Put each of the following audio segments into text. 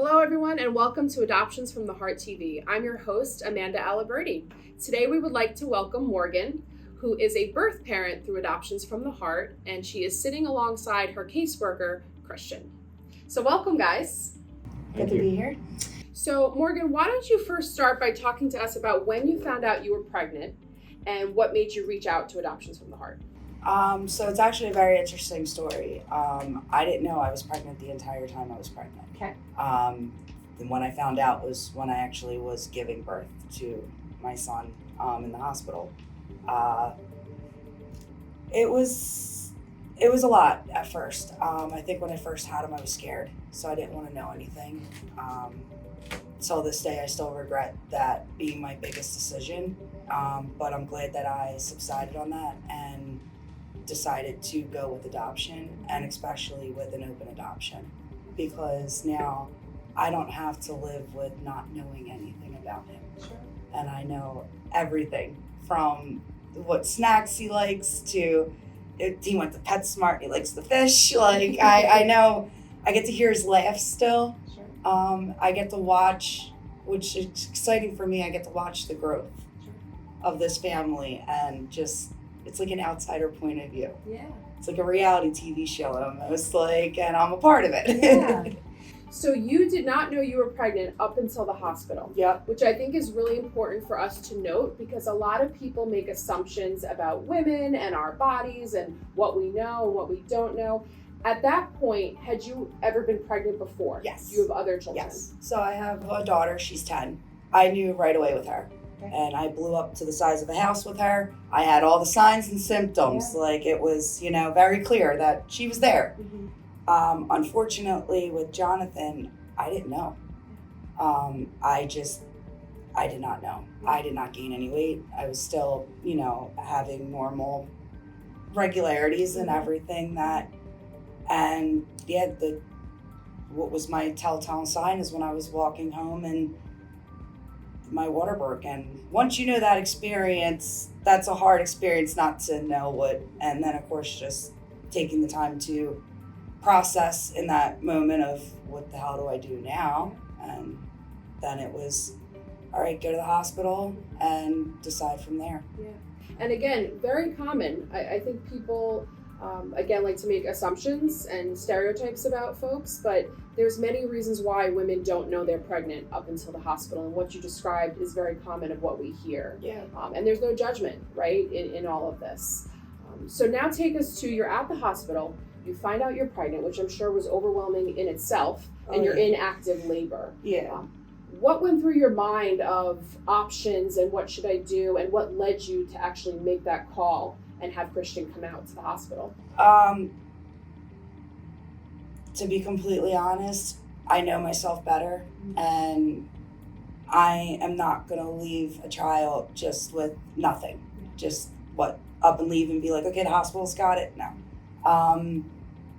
Hello, everyone, and welcome to Adoptions from the Heart TV. I'm your host, Amanda Aliberti. Today, we would like to welcome Morgan, who is a birth parent through Adoptions from the Heart, and she is sitting alongside her caseworker, Christian. So welcome, guys. Good to be here. So, Morgan, why don't you first start by talking to us about when you found out you were pregnant and what made you reach out to Adoptions from the Heart? So it's actually a very interesting story. I didn't know I was pregnant the entire time I was pregnant. Okay. And when I found out was when I actually was giving birth to my son in the hospital. It was a lot at first. I think when I first had him, I was scared, so I didn't want to know anything. Till this day, I still regret that being my biggest decision, but I'm glad that I subsided on that and decided to go with adoption, and especially with an open adoption, because now I don't have to live with not knowing anything about him. Sure. And I know everything from what snacks he likes to if he went to PetSmart, he likes the fish. Like I know, I get to hear his laughs still. Sure. I get to watch, which is exciting for me, I get to watch the growth of this family, and just, it's like an outsider point of view. Yeah. It's like a reality TV show almost, like, and I'm a part of it. Yeah. So you did not know you were pregnant up until the hospital. Yep. Which I think is really important for us to note, because a lot of people make assumptions about women and our bodies and what we know and what we don't know. At that point, had you ever been pregnant before? Yes. Do you have other children? Yes. So I have a daughter, she's 10. I knew right away with her. Okay. And I blew up to the size of a house with her. I had all the signs and symptoms. Yeah. Like, it was, very clear that she was there. Mm-hmm. Unfortunately, with Jonathan, I didn't know. I did not know. I did not gain any weight. I was still, having normal regularities and everything what was my telltale sign is when I was walking home and my water broke. And once you know that experience, that's a hard experience not to know what, and then of course just taking the time to process in that moment of what the hell do I do now? And then it was, all right, go to the hospital and decide from there. Yeah. And again, very common. I think people, again, like to make assumptions and stereotypes about folks, but there's many reasons why women don't know they're pregnant up until the hospital. And what you described is very common of what we hear. Yeah. And there's no judgment, right, in all of this. So now take us to, you're at the hospital, you find out you're pregnant, which I'm sure was overwhelming in itself, and you're in active labor. Yeah. What went through your mind of options and what should I do, and what led you to actually make that call and have Christian come out to the hospital? To be completely honest, I know myself better, and I am not going to leave a child just with nothing. Just up and leave and be like, okay, the hospital's got it. No.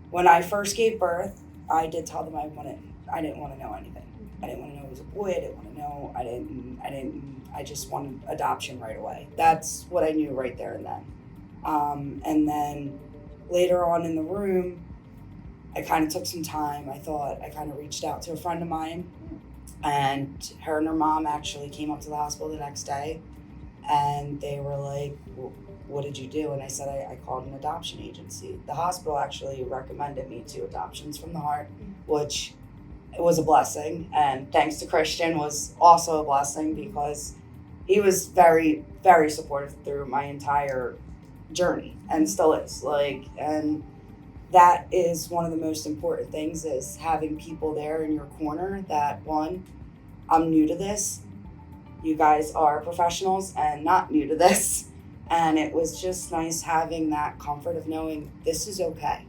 When I first gave birth, I did tell them I didn't want to know anything. I didn't want to know it was a boy. I didn't want to know. I just wanted adoption right away. That's what I knew right there and then. And then later on in the room, I kind of took some time. I kind of reached out to a friend of mine, and her and her mom actually came up to the hospital the next day, and they were like, well, what did you do? And I said, I called an adoption agency. The hospital actually recommended me to Adoptions from the Heart, which was a blessing. And thanks to Christian was also a blessing, because he was very, very supportive through my entire journey, and still is. And that is one of the most important things, is having people there in your corner that, one, I'm new to this. You guys are professionals and not new to this. And it was just nice having that comfort of knowing this is okay.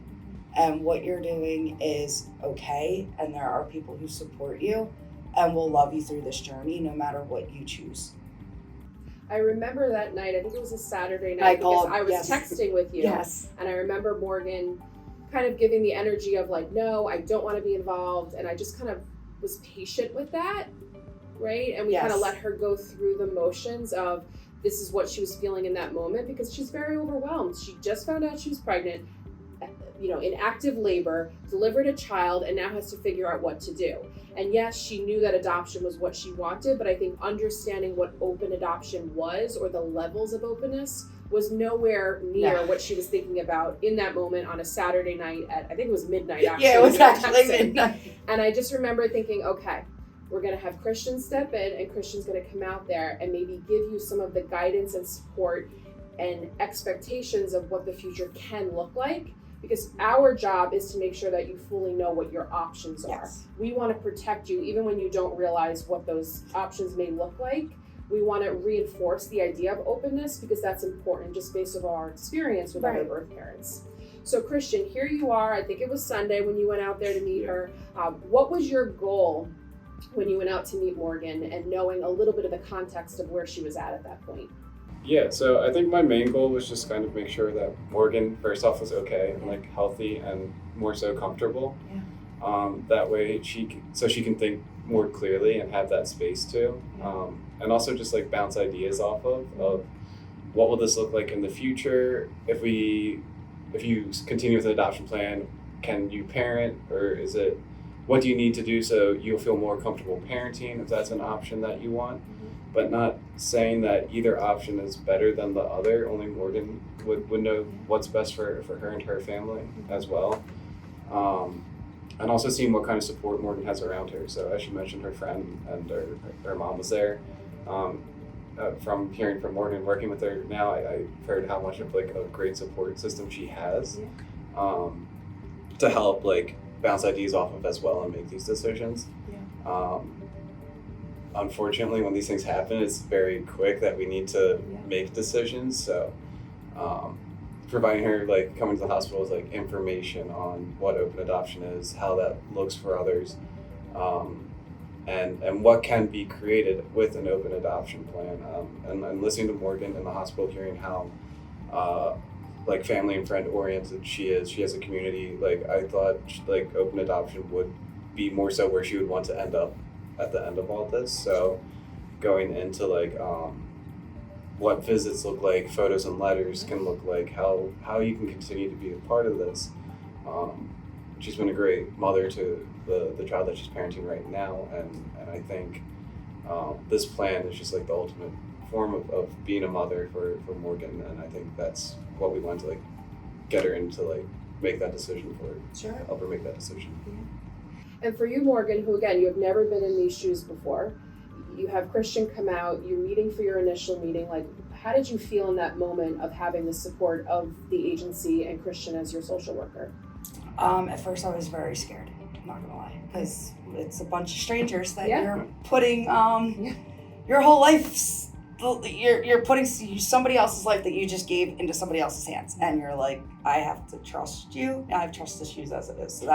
And what you're doing is okay. And there are people who support you and will love you through this journey, no matter what you choose. I remember that night, I think it was a Saturday night, because I was texting with you. Yes. And I remember Morgan kind of giving the energy of like, no, I don't want to be involved. And I just kind of was patient with that, right? And we kind of let her go through the motions of, this is what she was feeling in that moment, because she's very overwhelmed. She just found out she was pregnant. in active labor, delivered a child, and now has to figure out what to do. And yes, she knew that adoption was what she wanted, but I think understanding what open adoption was, or the levels of openness, was nowhere near what she was thinking about in that moment on a Saturday night at, I think it was midnight actually. Yeah, it was actually midnight. And I just remember thinking, okay, we're going to have Christian step in, and Christian's going to come out there and maybe give you some of the guidance and support and expectations of what the future can look like. Because our job is to make sure that you fully know what your options are. Yes. We want to protect you even when you don't realize what those options may look like. We want to reinforce the idea of openness because that's important just based on our experience with other birth parents. So Christian, here you are. I think it was Sunday when you went out there to meet her. What was your goal when you went out to meet Morgan, and knowing a little bit of the context of where she was at that point? Yeah, so I think my main goal was just kind of make sure that Morgan, first off, was okay and like healthy and more so comfortable. Yeah. That way she can think more clearly and have that space too. And also just like bounce ideas off of what will this look like in the future? If you continue with an adoption plan, can you parent, or what do you need to do so you'll feel more comfortable parenting, if that's an option that you want? But not saying that either option is better than the other. Only Morgan would know what's best for her and her family as well. And also seeing what kind of support Morgan has around her. So as she mentioned, her friend and her mom was there. From hearing from Morgan, working with her now, I've heard how much of like a great support system she has to help like bounce ideas off of as well and make these decisions. Unfortunately, when these things happen, it's very quick that we need to make decisions. So providing her, like, coming to the hospital with like information on what open adoption is, how that looks for others, and what can be created with an open adoption plan, and listening to Morgan in the hospital, hearing how like family and friend oriented she is. She has a community. Like, I thought like open adoption would be more so where she would want to end up at the end of all this. So going into like what visits look like, photos and letters can look like, how you can continue to be a part of this. She's been a great mother to the child that she's parenting right now, and I think this plan is just like the ultimate form of being a mother for Morgan, and I think that's what we want to like get her into, like make that decision for her. Sure. Help her make that decision. And for you, Morgan, who again, you have never been in these shoes before, you have Christian come out, you're meeting for your initial meeting. Like, how did you feel in that moment of having the support of the agency and Christian as your social worker? At first I was very scared, I'm not gonna lie, because it's a bunch of strangers that you're putting your whole life, you're putting somebody else's life that you just gave into somebody else's hands, and you're like, I have to trust you, and I have trust issues as it is. So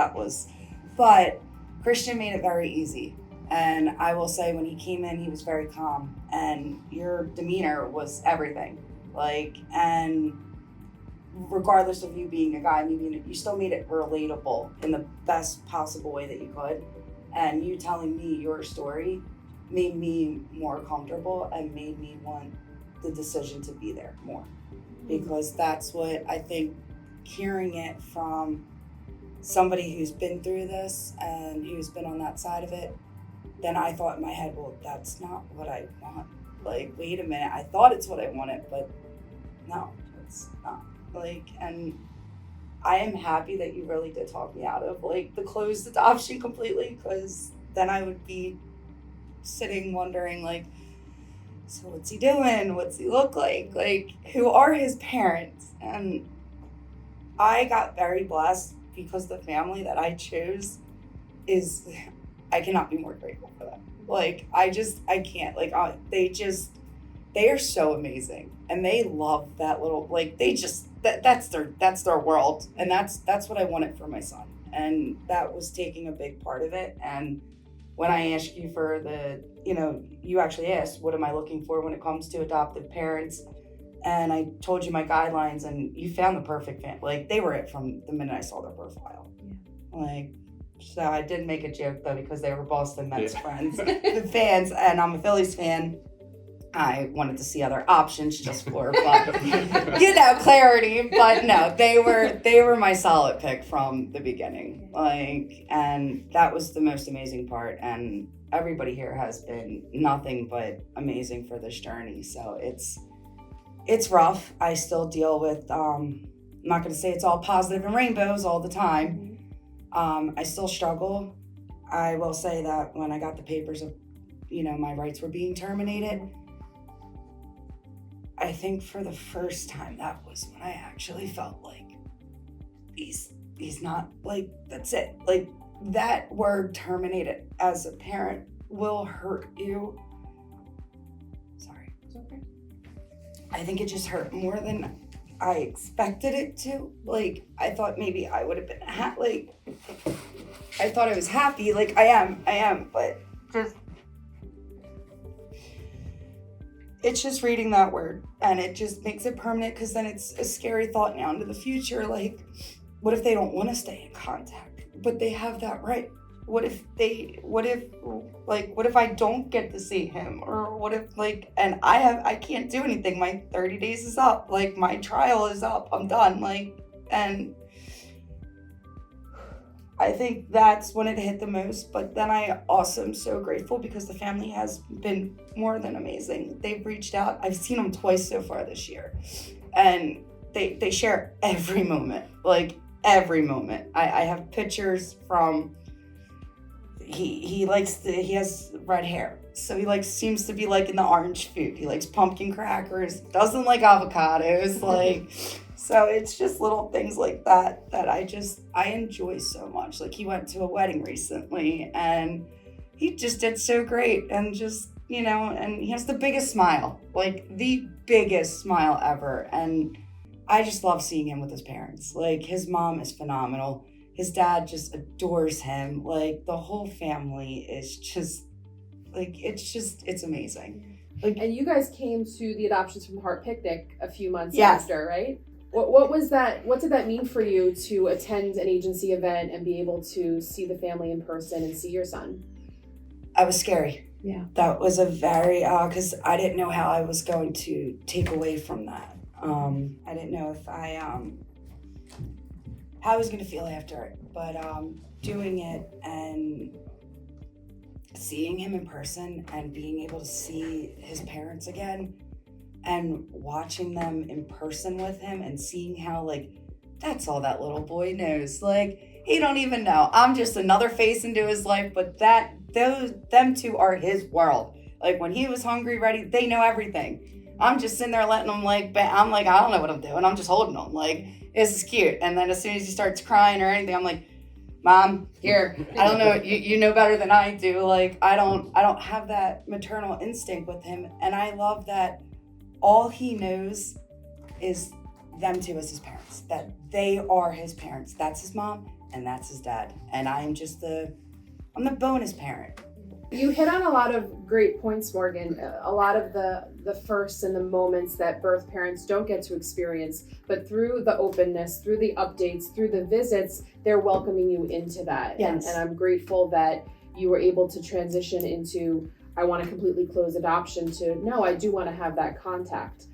but Christian made it very easy. And I will say, when he came in, he was very calm, and your demeanor was everything. Like, and regardless of you being a guy, you still made it relatable in the best possible way that you could. And you telling me your story made me more comfortable and made me want the decision to be there more. Because that's what I think, hearing it from somebody who's been through this and who's been on that side of it, then I thought in my head, well, that's not what I want. Like, wait a minute, I thought it's what I wanted, but no, it's not. Like, and I am happy that you really did talk me out of like the closed adoption completely, because then I would be sitting wondering, like, so what's he doing? What's he look like? Like, who are his parents? And I got very blessed, because the family that I chose I cannot be more grateful for them. Like, I can't, like, they are so amazing, and they love that little, like, they just, that's their world, and that's what I wanted for my son, and that was taking a big part of it. And when I asked you for you actually asked, what am I looking for when it comes to adoptive parents? And I told you my guidelines, and you found the perfect fan. Like, they were it from the minute I saw their profile. Yeah. Like, so I did make a joke though, because they were Boston Mets friends, the fans, and I'm a Phillies fan. I wanted to see other options just for, but, clarity. But no, they were my solid pick from the beginning. And that was the most amazing part. And everybody here has been nothing but amazing for this journey. So it's rough. I still deal with, I'm not going to say it's all positive and rainbows all the time. I still struggle. I will say that when I got the papers of, my rights were being terminated, I think for the first time, that was when I actually felt like he's not, like, that's it. Like, that word terminated as a parent will hurt you. Sorry. It's okay. I think it just hurt more than I expected it to. Like, I thought maybe I would have been I thought I was happy. Like, I am, but it's just reading that word, and it just makes it permanent, because then it's a scary thought now into the future. Like, what if they don't want to stay in contact, but they have that right? What if I don't get to see him? Or what if, and I can't do anything. My 30 days is up. Like, my trial is up. I'm done. And I think that's when it hit the most. But then I also am so grateful because the family has been more than amazing. They've reached out. I've seen them twice so far this year. And they share every moment, every moment. I have pictures from, he has red hair. So he seems to be in the orange food. He likes pumpkin crackers, doesn't like avocados, so it's just little things like that I enjoy so much. He went to a wedding recently and he just did so great, and just, and he has the biggest smile, the biggest smile ever. And I just love seeing him with his parents. His mom is phenomenal. His dad just adores him. The whole family is just, it's amazing. And you guys came to the Adoptions from the Heart picnic a few months Yes. after, right? What was that? What did that mean for you to attend an agency event and be able to see the family in person and see your son? I was scary. Yeah. That was a very, because I didn't know how I was going to take away from that. I didn't know if how I was going to feel after it, but doing it and seeing him in person and being able to see his parents again and watching them in person with him and seeing how, that's all that little boy knows. He don't even know. I'm just another face into his life, but them two are his world. When he was hungry, ready, they know everything. I'm just sitting there letting him, I'm I don't know what I'm doing. I'm just holding him. This is cute. And then as soon as he starts crying or anything, I'm like, Mom, here, I don't know, you know better than I do. I don't have that maternal instinct with him. And I love that all he knows is them two as his parents, that they are his parents. That's his mom and that's his dad. And I'm the bonus parent. You hit on a lot of great points, Morgan. A lot of the firsts and the moments that birth parents don't get to experience, but through the openness, through the updates, through the visits, they're welcoming you into that. Yes. And I'm grateful that you were able to transition into, I want to completely close adoption, to, no, I do want to have that contact,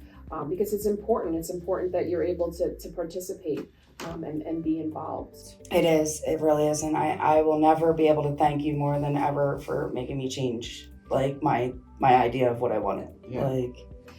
because it's important. It's important that you're able to participate and be involved. It is. It really is. And I will never be able to thank you more than ever for making me change my idea of what I wanted. Yeah.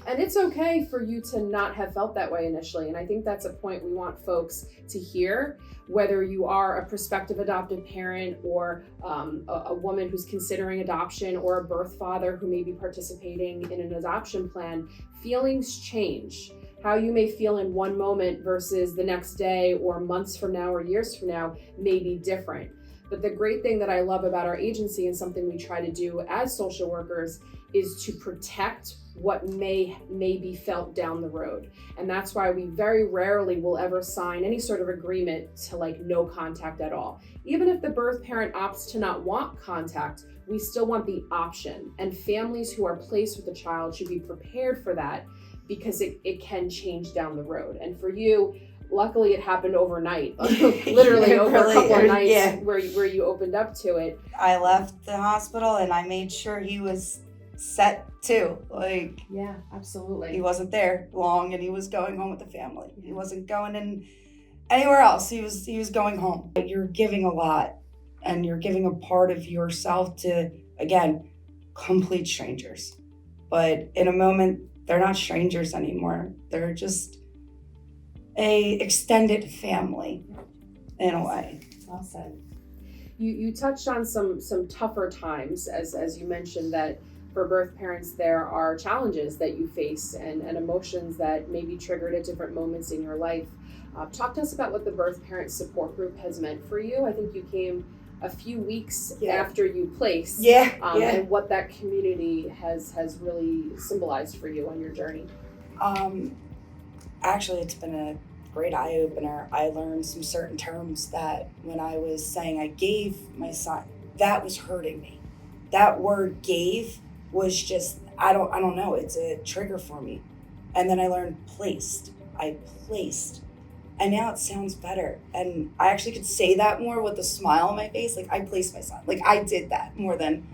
And it's okay for you to not have felt that way initially. And I think that's a point we want folks to hear, whether you are a prospective adoptive parent or a woman who's considering adoption, or a birth father who may be participating in an adoption plan. Feelings change. How you may feel in one moment versus the next day or months from now or years from now may be different. But the great thing that I love about our agency, and something we try to do as social workers, is to protect what may be felt down the road. And that's why we very rarely will ever sign any sort of agreement to no contact at all. Even if the birth parent opts to not want contact, we still want the option. And families who are placed with a child should be prepared for that, because it can change down the road. And for you, luckily it happened overnight, literally over a couple of nights, where you opened up to it. I left the hospital and I made sure he was set too. Like, Yeah, absolutely. he wasn't there long, and he was going home with the family. He wasn't going in anywhere else. He was going home. You're giving a lot, and you're giving a part of yourself to, again, complete strangers. But in a moment, they're not strangers anymore. They're just a extended family in a way. Well said. You touched on some tougher times, as you mentioned, that for birth parents there are challenges that you face and emotions that may be triggered at different moments in your life. Talk to us about what the birth parent support group has meant for you. I think you came a few weeks after you placed. And what that community has really symbolized for you on your journey. Actually, it's been a great eye-opener. I learned some certain terms that when I was saying I gave my son, that was hurting me. That word gave was just, I don't know, it's a trigger for me. And then I learned placed. I placed. And now it sounds better. And I actually could say that more with a smile on my face. Like, I placed my son. Like, I did that more than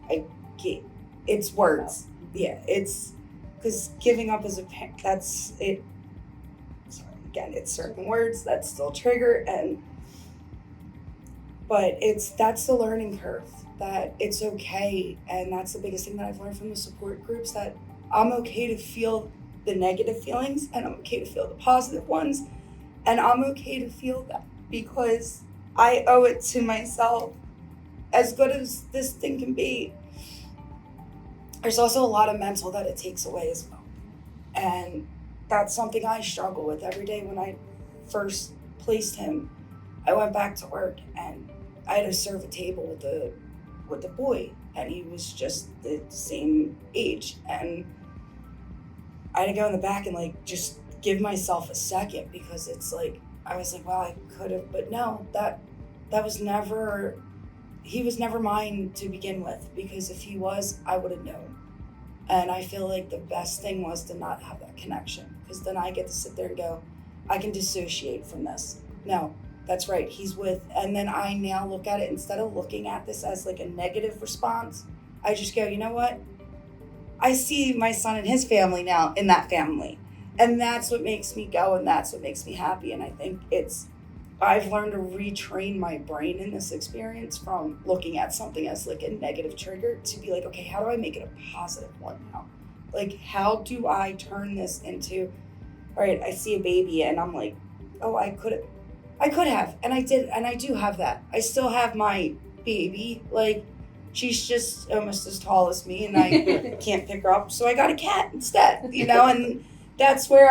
I gave. It's words. Yeah, it's, because giving up as a parent, that's it. Again, it's certain words that still trigger, but that's the learning curve, that it's okay. And that's the biggest thing that I've learned from the support groups, that I'm okay to feel the negative feelings, and I'm okay to feel the positive ones, and I'm okay to feel that because I owe it to myself. As good as this thing can be, there's also a lot of mental that it takes away as well. And that's something I struggle with every day. When I first placed him, I went back to work and I had to serve a table with the boy, and he was just the same age, and I had to go in the back and like just give myself a second, because it's like I was like, wow, I could have, but no, that was never, he was never mine to begin with, because if he was, I would have known. And I feel like the best thing was to not have that connection, because then I get to sit there and go, I can dissociate from this. No, that's right, he's with, and then I now look at it, instead of looking at this as like a negative response, I just go, you know what? I see my son and his family now in that family. And that's what makes me go, and that's what makes me happy. And I think I've learned to retrain my brain in this experience from looking at something as like a negative trigger to be like, okay, how do I make it a positive one now? Like, how do I turn this into, all right, I see a baby and I'm like, oh, I could have, and I did, and I do have that. I still have my baby, like, she's just almost as tall as me, and I can't pick her up, so I got a cat instead, and that's where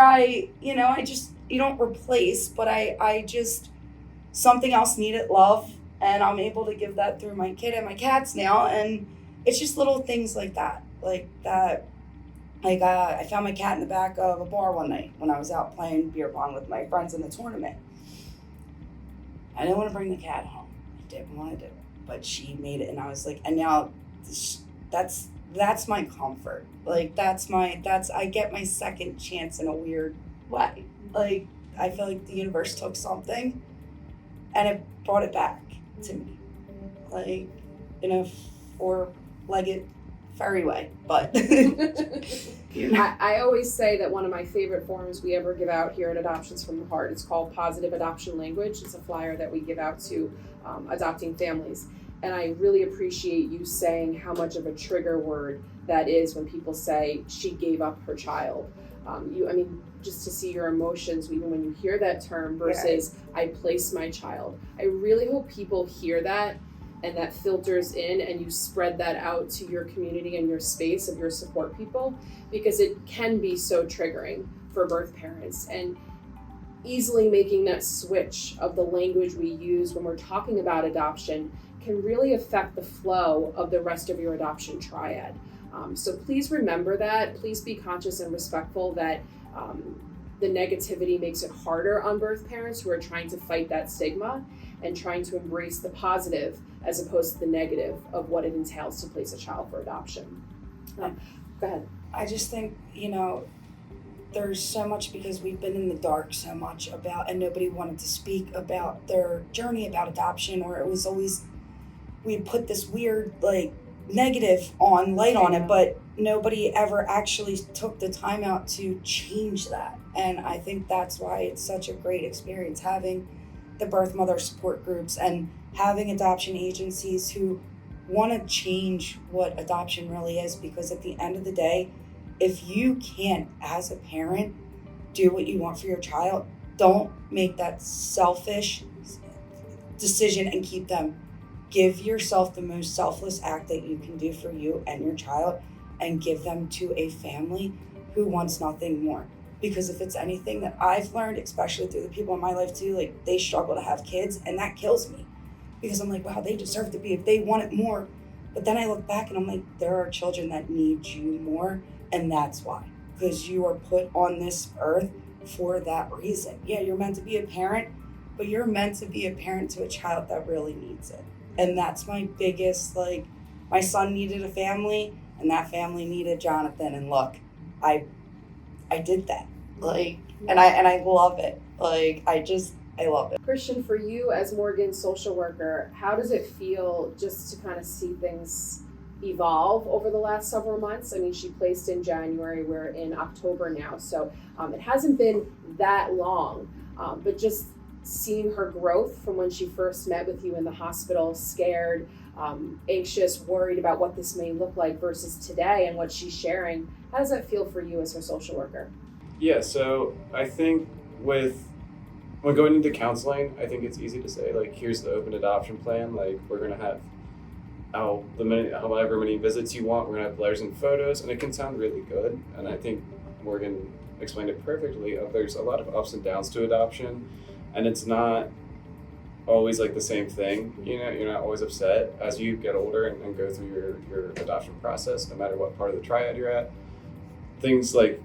you don't replace, but I just, something else needed love, and I'm able to give that through my kid and my cats now, and it's just little things like that. I found my cat in the back of a bar one night when I was out playing beer pong with my friends in the tournament. I didn't want to bring the cat home. I didn't want to do it, but she made it, and I was like, and now that's my comfort. Like, I get my second chance in a weird way. Like, I feel like the universe took something and it brought it back to me. Like, in a four-legged fairy way, but I always say that one of my favorite forms we ever give out here at Adoptions from the Heart is called Positive Adoption Language. It's a flyer that we give out to adopting families. And I really appreciate you saying how much of a trigger word that is when people say she gave up her child. Just to see your emotions, even when you hear that term versus I placed my child. I really hope people hear that and that filters in, and you spread that out to your community and your space of your support people, because it can be so triggering for birth parents. And easily making that switch of the language we use when we're talking about adoption can really affect the flow of the rest of your adoption triad. So please remember that. Please be conscious and respectful that the negativity makes it harder on birth parents who are trying to fight that stigma and trying to embrace the positive as opposed to the negative of what it entails to place a child for adoption. Go ahead. I just think, there's so much, because we've been in the dark so much about, and nobody wanted to speak about their journey about adoption, or it was always, we put this weird, negative light on it, but nobody ever actually took the time out to change that. And I think that's why it's such a great experience having the birth mother support groups and having adoption agencies who want to change what adoption really is, because at the end of the day, if you can't, as a parent, do what you want for your child, don't make that selfish decision and keep them. Give yourself the most selfless act that you can do for you and your child, and give them to a family who wants nothing more. Because if it's anything that I've learned, especially through the people in my life too, like, they struggle to have kids, and that kills me. Because I'm like, wow, they deserve to be, if they want it more. But then I look back and I'm like, there are children that need you more, and that's why. Because you are put on this earth for that reason. Yeah, you're meant to be a parent, but you're meant to be a parent to a child that really needs it. And that's my biggest, like, my son needed a family, and that family needed Jonathan, and look, I did that. Like, and I love it. Like, I love it. Christian, for you as Morgan's social worker, how does it feel just to kind of see things evolve over the last several months? I mean, she placed in January, we're in October now, so it hasn't been that long, but just seeing her growth from when she first met with you in the hospital, scared, anxious, worried about what this may look like, versus today and what she's sharing, how does that feel for you as her social worker? Yeah, so I think when going into counseling, I think it's easy to say, like, here's the open adoption plan, like, we're going to have however many visits you want, we're going to have letters and photos, and it can sound really good. And I think Morgan explained it perfectly. There's a lot of ups and downs to adoption, and it's not always like the same thing. You know, you're not always upset as you get older and go through your adoption process, no matter what part of the triad you're at. Things like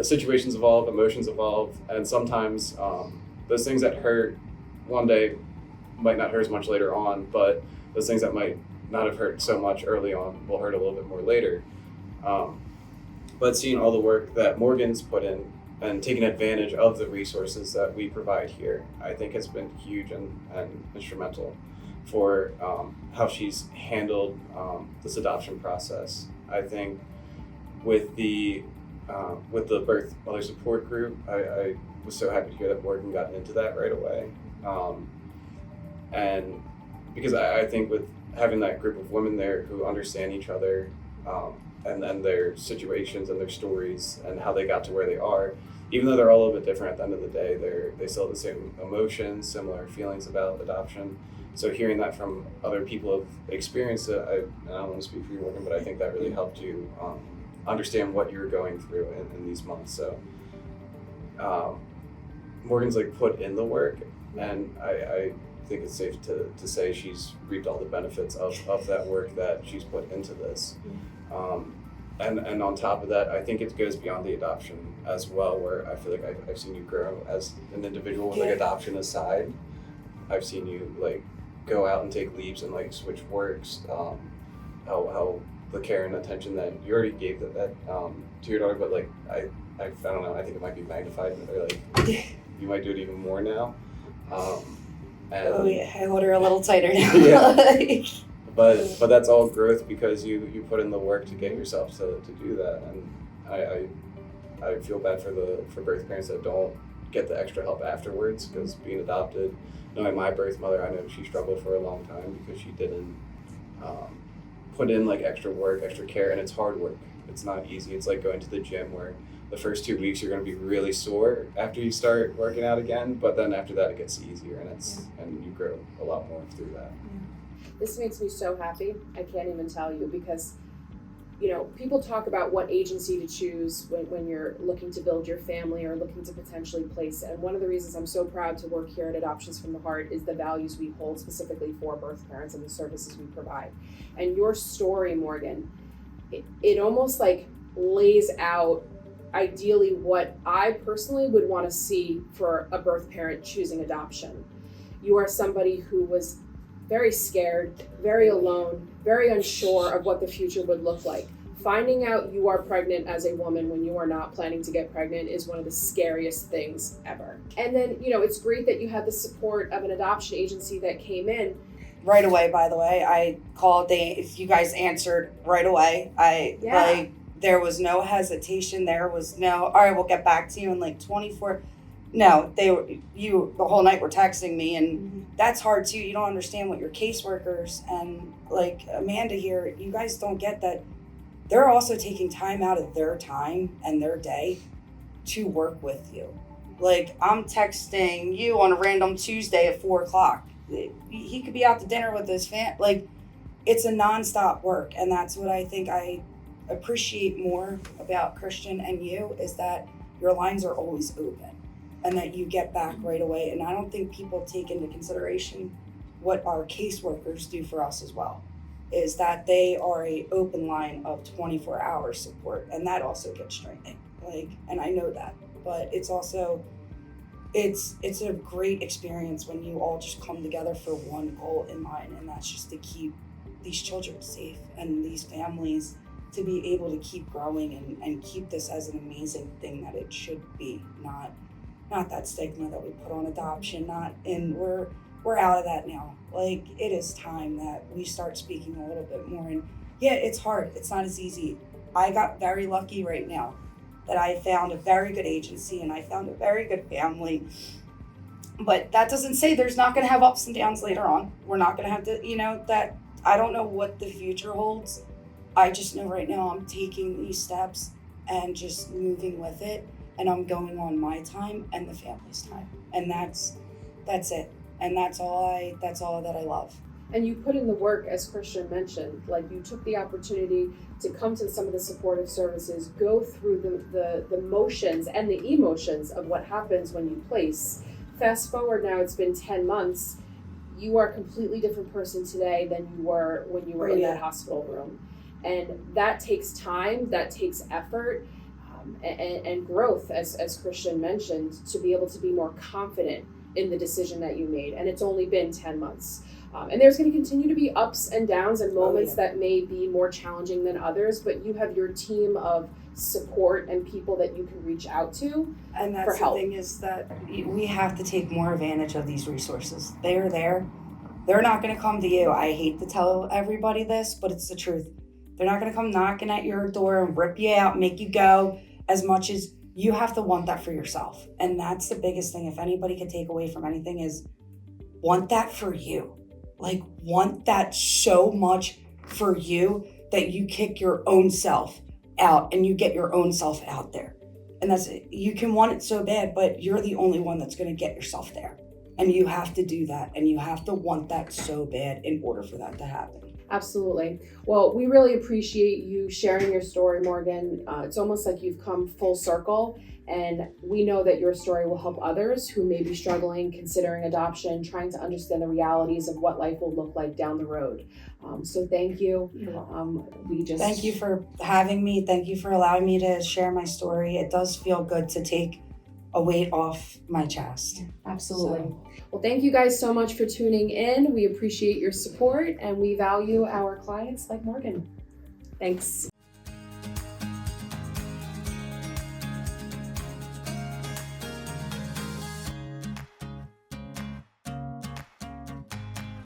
situations evolve, emotions evolve, and sometimes those things that hurt one day might not hurt as much later on, but those things that might not have hurt so much early on will hurt a little bit more later. But seeing all the work that Morgan's put in and taking advantage of the resources that we provide here, I think has been huge and instrumental for how she's handled this adoption process. I think with the birth mother support group, I was so happy to hear that Morgan got into that right away. And because I think with having that group of women there who understand each other and then their situations and their stories and how they got to where they are, even though they're all a little bit different at the end of the day, they still have the same emotions, similar feelings about adoption. So hearing that from other people who have experienced it, I don't want to speak for you, Morgan, but I think that really helped you understand what you're going through in these months. So Morgan's like put in the work, and I think it's safe to say she's reaped all the benefits of that work that she's put into this. And on top of that, I think it goes beyond the adoption as well, where I feel like I've seen you grow as an individual with like adoption aside. I've seen you like go out and take leaps and like switch works, how the care and attention that you already gave that to your daughter, but like I don't know, I think it might be magnified, or like you might do it even more now. And I hold her a little tighter now. Yeah. But that's all growth because you put in the work to get yourself to do that. And I feel bad for birth parents that don't get the extra help afterwards, because being adopted, knowing my birth mother, I know she struggled for a long time because she didn't put in like extra work, extra care, and it's hard work. It's not easy. It's like going to the gym where the first 2 weeks you're going to be really sore after you start working out again, but then after that it gets easier, and you grow a lot more through that. This makes me so happy. I can't even tell you, because you know, people talk about what agency to choose when you're looking to build your family or looking to potentially place it. And one of the reasons I'm so proud to work here at Adoptions from the Heart is the values we hold specifically for birth parents and the services we provide. And your story, Morgan, it almost like lays out ideally what I personally would want to see for a birth parent choosing adoption. You are somebody who was very scared, very alone, very unsure of what the future would look like. Finding out you are pregnant as a woman when you are not planning to get pregnant is one of the scariest things ever. And then, you know, it's great that you had the support of an adoption agency that came in. right away, by the way. I called, you guys answered right away. There was no hesitation. There was no, all right, we'll get back to you in like 24. No, the whole night were texting me, and that's hard too. You don't understand what your caseworkers and like Amanda here, you guys don't get that. They're also taking time out of their time and their day to work with you. Like, I'm texting you on a random Tuesday at 4:00. He could be out to dinner with his family. Like, it's a nonstop work. And that's what I think I appreciate more about Christian and you, is that your lines are always open and that you get back right away. And I don't think people take into consideration what our caseworkers do for us as well, is that they are a open line of 24-hour support. And that also gets draining. Like, and I know that, but it's also, it's a great experience when you all just come together for one goal in mind, and that's just to keep these children safe and these families to be able to keep growing and keep this as an amazing thing that it should be, not that stigma that we put on adoption, we're out of that now. Like, it is time that we start speaking a little bit more. And yeah, it's hard, it's not as easy. I got very lucky right now that I found a very good agency and I found a very good family. But that doesn't say there's not gonna have ups and downs later on. We're not gonna have to, that I don't know what the future holds. I just know right now I'm taking these steps and just moving with it, and I'm going on my time and the family's time. And that's it. And that's all that I love. And you put in the work, as Christian mentioned. Like, you took the opportunity to come to some of the supportive services, go through the motions and the emotions of what happens when you place. Fast forward now, it's been 10 months. You are a completely different person today than you were when you were in that hospital room. And that takes time, that takes effort, and growth, as Christian mentioned, to be able to be more confident in the decision that you made. And it's only been 10 months. And there's going to continue to be ups and downs and moments that may be more challenging than others, but you have your team of support and people that you can reach out to. And that's the thing, is that we have to take more advantage of these resources. They are there. They're not going to come to you. I hate to tell everybody this, but it's the truth. They're not going to come knocking at your door and rip you out, make you go, as much as you have to want that for yourself. And that's the biggest thing. If anybody can take away from anything, is want that for you. Like, want that so much for you that you kick your own self out and you get your own self out there. And that's it. You can want it so bad, but you're the only one that's going to get yourself there. And you have to do that. And you have to want that so bad in order for that to happen. Absolutely. Well, we really appreciate you sharing your story, Morgan. It's almost like you've come full circle, and we know that your story will help others who may be struggling, considering adoption, trying to understand the realities of what life will look like down the road. So thank you. Thank you for having me. Thank you for allowing me to share my story. It does feel good to take a weight off my chest. Absolutely. Well, thank you guys so much for tuning in. We appreciate your support, and we value our clients like Morgan. Thanks.